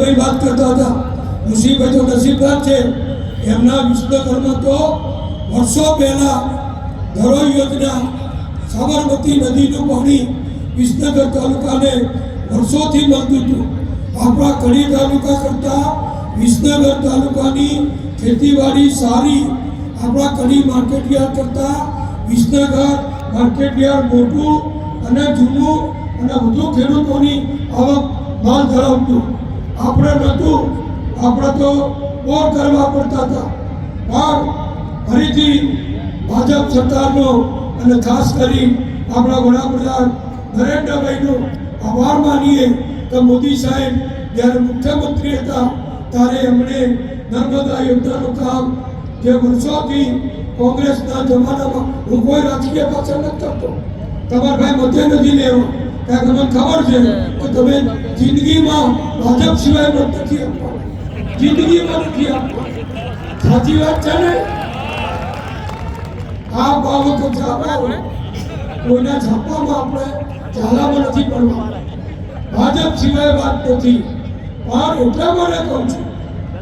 વિજયભાઈ વાત કરતા હતા, મુસીબત તો નસીબદાર છે એમના વિસનગરમાં તો વર્ષો પહેલા ધરોઈ યોજના સાબરમતી નદીનું પાણી વિસનગર તાલુકાને વર્ષોથી મળતું હતું. આપણા કડી તાલુકા કરતાં વિસનગર તાલુકાની ખેતીવાડી સારી, આપણા કડી માર્કેટયાર્ડ કરતાં વિસનગર માર્કેટયાર્ડ મોટું અને જૂનું અને વધુ ખેડૂતોની આવક માલ ધરાવતું. આપણે નહોતું, આપણે તો બોર કરવા પડતા હતા. પણ ફરીથી ભાજપ સરકારનો અને ખાસ કરી આપણા વડાપ્રધાન નરેન્દ્રભાઈનો આભાર માનીએ કે મોદી સાહેબ જ્યારે મુખ્યમંત્રી હતા ત્યારે એમણે નર્મદા યોજનાનું કામ જે વર્ષોથી કોંગ્રેસના જમાનામાં, હું કોઈ રાજકીય પાછળ નથી કરતો, તમારા ભાઈ મધ્ય નથી લેવો, કારણ કે મને ખબર છે કે તમે જિંદગીમાં ભાજપ સિવાય મત નથી આપવા, જિંદગીમાં નથી આપવા. સાચી વાત છે ને? આ બાબતો છાપા કોઈના છાપવામાં આપણે ચાલામાં નથી પડવા, ભાજપ સિવાય વાત નથી. પણ એટલા માટે કહું છું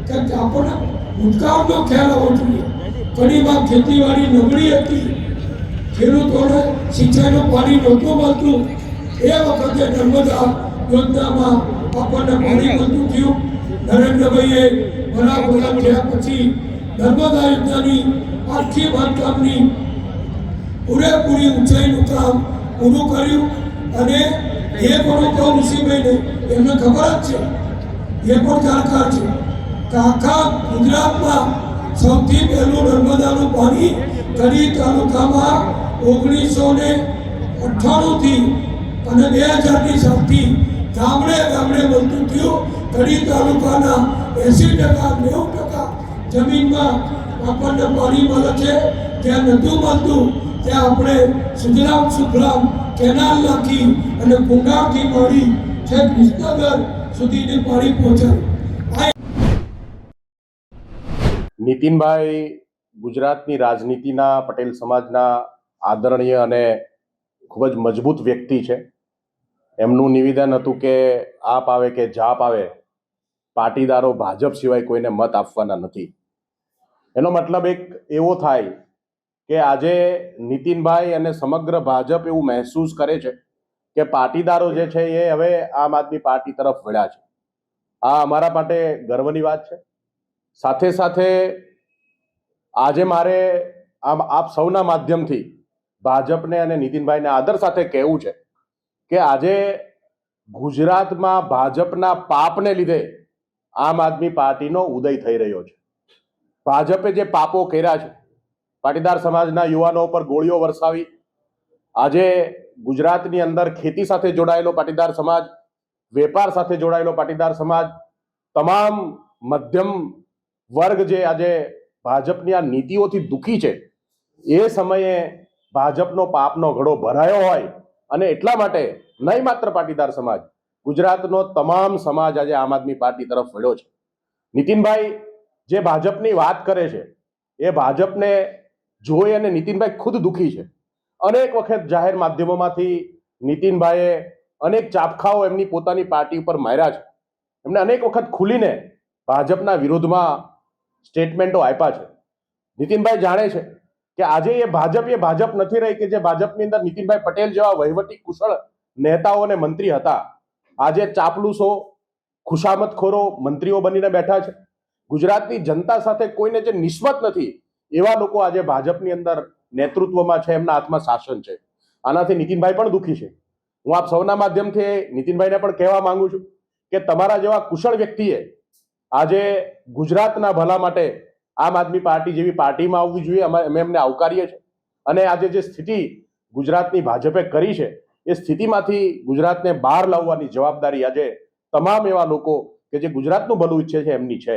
કે આપણને ભૂતકાળનો ખ્યાલ આવવો જોઈએ. કડીમાં ખેતીવાડી નબળી હતી, ખેડૂતોને સિંચાઈનું પાણી નહોતું મળતું. એ વખતે નર્મદા યોજનામાં આપણને પાણી મળતું થયું. નરેન્દ્રભાઈએ વડાપ્રધાન થયા પછી નર્મદા યોજનાની આખી બાંધકામની પૂરેપૂરી ઊંચાઈનું કામ પૂરું કર્યું. અને એ પણ કહું ઋષિભાઈને, એમને ખબર જ છે, એ પણ જાણકાર છે કે આખા ગુજરાતમાં સૌથી પહેલું નર્મદાનું પાણી કડી તાલુકામાં 1998થી અને 2000ની સાલથી ગામડે ગામડે મળતું થયું. કડી તાલુકાના 80% 90% જમીનમાં આપણને પાણી મળે છે. જ્યાં નહોતું મળતું ત્યાં આપણે સુજલામ સુફલામ કેનાલ નાખી અને કુંડાળથી પાણી છેક વિસનગર સુધીને પાણી પહોંચાડ્યું. નીતિનભાઈ ગુજરાતની રાજનીતિના પટેલ સમાજના આદરણીય અને ખૂબ જ મજબૂત વ્યક્તિ છે. એમનું નિવેદન હતું કે આપ આવે કે જાપ આવે, પાટીદારો ભાજપ સિવાય કોઈને મત આપવાના નથી. એનો મતલબ એક એવો થાય કે આજે નીતિનભાઈ અને સમગ્ર ભાજપ એવું મહેસૂસ કરે છે કે પાટીદારો જે છે એ હવે આમ આદમી પાર્ટી તરફ વળ્યા છે. આ અમારા માટે ગર્વની વાત છે. સાથે સાથે આજે મારે આપ સૌના માધ્યમથી ભાજપને અને નીતિનભાઈને આદર સાથે કહેવું છે કે આજે ગુજરાતમાં ભાજપના પાપને લીધે આમ આદમી પાર્ટીનો ઉદય થઈ રહ્યો છે. ભાજપે જે પાપો કર્યા છે, પાટીદાર સમાજના યુવાનો પર ગોળીઓ વરસાવી, આજે ગુજરાતની અંદર ખેતી સાથે જોડાયેલો પાટીદાર સમાજ, વેપાર સાથે જોડાયેલો પાટીદાર સમાજ, તમામ મધ્યમ વર્ગ જે આજે ભાજપની આ નીતિઓથી દુઃખી છે, એ સમયે ભાજપનો પાપનો ઘડો ભરાયો હોય અને એટલા માટે નહીં માત્ર પાટીદાર સમાજ, ગુજરાતનો તમામ સમાજ આજે આમ આદમી પાર્ટી તરફ વળ્યો છે. નીતિનભાઈ જે ભાજપની વાત કરે છે એ ભાજપને જોઈ અને નીતિનભાઈ ખુદ દુઃખી છે. અનેક વખત જાહેર માધ્યમોમાંથી નીતિનભાઈએ અનેક ચાપખાઓ એમની પોતાની પાર્ટી ઉપર માર્યા છે. એમને અનેક વખત ખુલીને ભાજપના વિરોધમાં સ્ટેટમેન્ટો આપ્યા છે. નીતિનભાઈ જાણે છે કે આજે એ ભાજપ નથી રહી કે જે ભાજપની અંદર નીતિનભાઈ પટેલ જેવા વહીવટી કુશળ નેતાઓ અને મંત્રી હતા. આજે ચાપલુસો, ખુશામતખોરો મંત્રીઓ બનીને બેઠા છે. ગુજરાતની જનતા સાથે કોઈને જે નિસ્બત નથી એવા લોકો આજે ભાજપની અંદર નેતૃત્વમાં છે, એમના હાથમાં શાસન છે. આનાથી નીતિનભાઈ પણ દુઃખી છે. હું આપ સૌના માધ્યમથી નીતિનભાઈને પણ કહેવા માંગુ છું કે તમારા જેવા કુશળ વ્યક્તિએ આજે ગુજરાતના ભલા માટે આમ આદમી પાર્ટી જેવી પાર્ટીમાં આવવી જોઈએ. અમે એમને આવકારીએ છીએ અને આજે જે સ્થિતિ ગુજરાતની ભાજપે કરી છે એ સ્થિતિમાંથી ગુજરાતને બહાર લાવવાની જવાબદારી આજે તમામ એવા લોકો કે જે ગુજરાતનું ભલું ઈચ્છે છે એમની છે.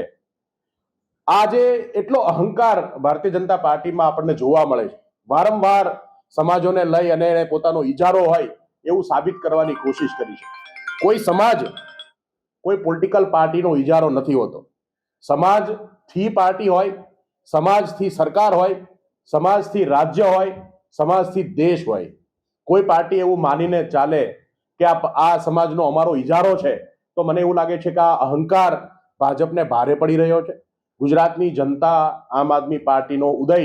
આજે એટલો અહંકાર ભારતીય જનતા પાર્ટીમાં આપણને જોવા મળે છે. વારંવાર સમાજોને લઈ અને પોતાનો ઇજારો હોય એવું સાબિત કરવાની કોશિશ કરી છે. કોઈ સમાજ કોઈ પોલિટિકલ પાર્ટીનો ઇજારો નથી હોતો. સમાજથી પાર્ટી હોય, સમાજથી સરકાર હોય, સમાજથી રાજ્ય હોય, સમાજથી દેશ હોય. કોઈ પાર્ટી એવું માનીને ચાલે કે આ સમાજનો અમારો ઇજારો છે તો મને એવું લાગે છે કે આ અહંકાર ભાજપને ભારે પડી રહ્યો છે. ગુજરાતની જનતા આમ આદમી પાર્ટીનો ઉદય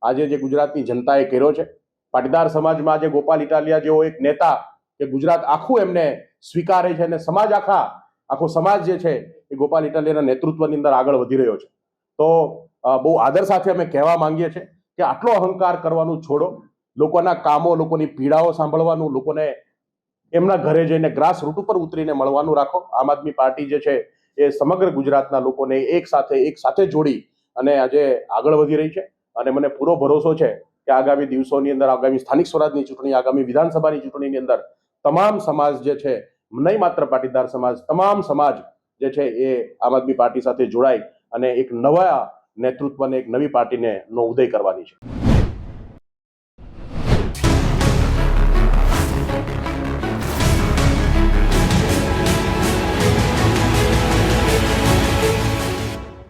આજે જે ગુજરાતની જનતાએ કર્યો છે, પાટીદાર સમાજમાં આજે ગોપાલ ઇટાલિયા જેવો એક નેતા કે ગુજરાત આખું એમને સ્વીકારે છે અને આખો સમાજ જે છે એ ગોપાલ ઇટાલિયાના નેતૃત્વની અંદર આગળ વધી રહ્યો છે. તો બહુ આદર સાથે અમે કહેવા માંગીએ છીએ કે આટલો અહંકાર કરવાનું છોડો, લોકોના કામો, લોકોની પીડાઓ સાંભળવાનું, લોકોને એમના ઘરે જઈને ગ્રાસ રૂટ ઉપર ઉતરીને મળવાનું રાખો. આમ આદમી પાર્ટી જે છે એ સમગ્ર ગુજરાતના લોકોને એક સાથે જોડી અને આજે આગળ વધી રહી છે. અને મને પૂરો ભરોસો છે કે આગામી દિવસોની અંદર, આગામી સ્થાનિક સ્વરાજની ચૂંટણી, આગામી વિધાનસભાની ચૂંટણીની અંદર તમામ સમાજ જે છે, નહીં માત્ર પાટીદાર સમાજ, તમામ સમાજ જે છે એ આમ આદમી પાર્ટી સાથે જોડાય અને એક નવા નેતૃત્વને, એક નવી પાર્ટીને નો ઉદય કરવાની છે.